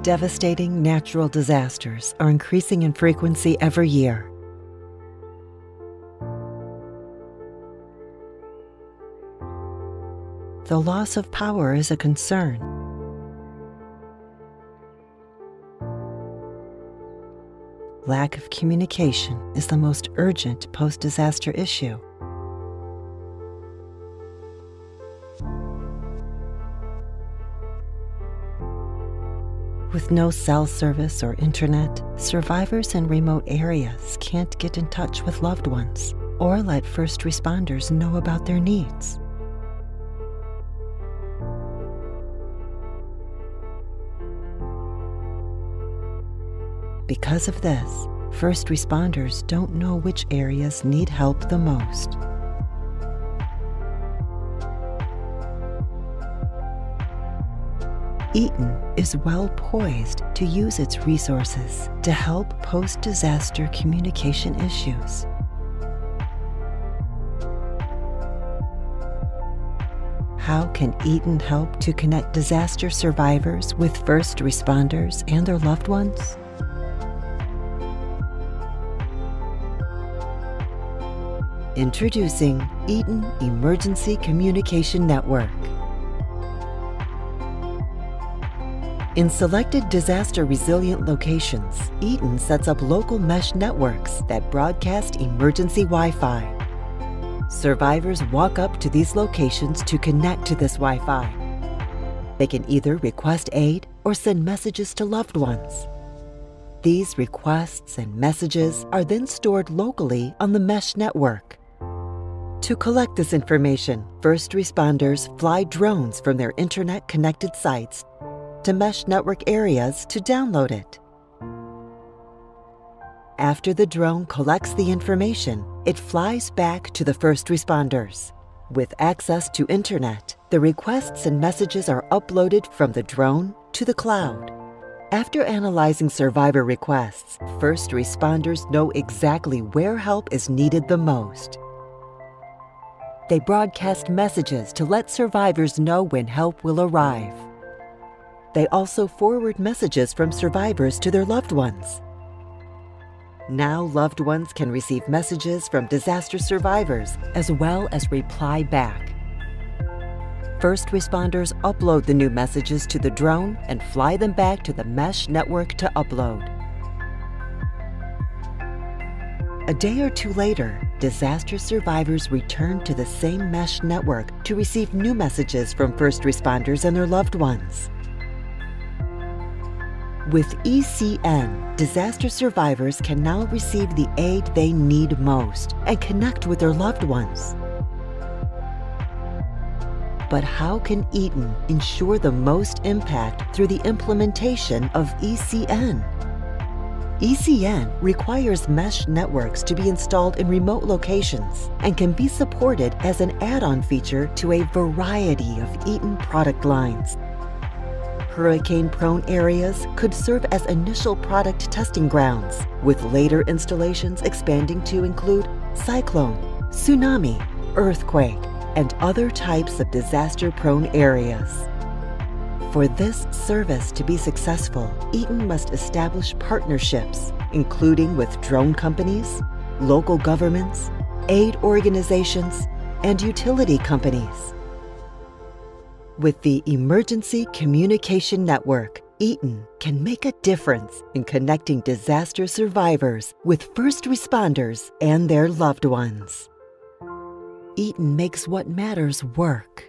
Devastating natural disasters are increasing in frequency every year. The loss of power is a concern. Lack of communication is the most urgent post-disaster issue. With no cell service or internet, survivors in remote areas can't get in touch with loved ones or let first responders know about their needs. Because of this, first responders don't know which areas need help the most. Eaton is well poised to use its resources to help post-disaster communication issues. How can Eaton help to connect disaster survivors with first responders and their loved ones? Introducing Eaton Emergency Communication Network. In selected disaster-resilient locations, Eaton sets up local mesh networks that broadcast emergency Wi-Fi. Survivors walk up to these locations to connect to this Wi-Fi. They can either request aid or send messages to loved ones. These requests and messages are then stored locally on the mesh network. To collect this information, first responders fly drones from their internet-connected sites to mesh network areas to download it. After the drone collects the information, it flies back to the first responders. With access to internet, the requests and messages are uploaded from the drone to the cloud. After analyzing survivor requests, first responders know exactly where help is needed the most. They broadcast messages to let survivors know when help will arrive. They also forward messages from survivors to their loved ones. Now loved ones can receive messages from disaster survivors as well as reply back. First responders upload the new messages to the drone and fly them back to the mesh network to upload. A day or two later, disaster survivors return to the same mesh network to receive new messages from first responders and their loved ones. With ECN, disaster survivors can now receive the aid they need most and connect with their loved ones. But how can Eaton ensure the most impact through the implementation of ECN? ECN requires mesh networks to be installed in remote locations and can be supported as an add-on feature to a variety of Eaton product lines. Hurricane-prone areas could serve as initial product testing grounds, with later installations expanding to include cyclone, tsunami, earthquake, and other types of disaster-prone areas. For this service to be successful, Eaton must establish partnerships, including with drone companies, local governments, aid organizations, and utility companies. With the Emergency Communication Network, Eaton can make a difference in connecting disaster survivors with first responders and their loved ones. Eaton makes what matters work.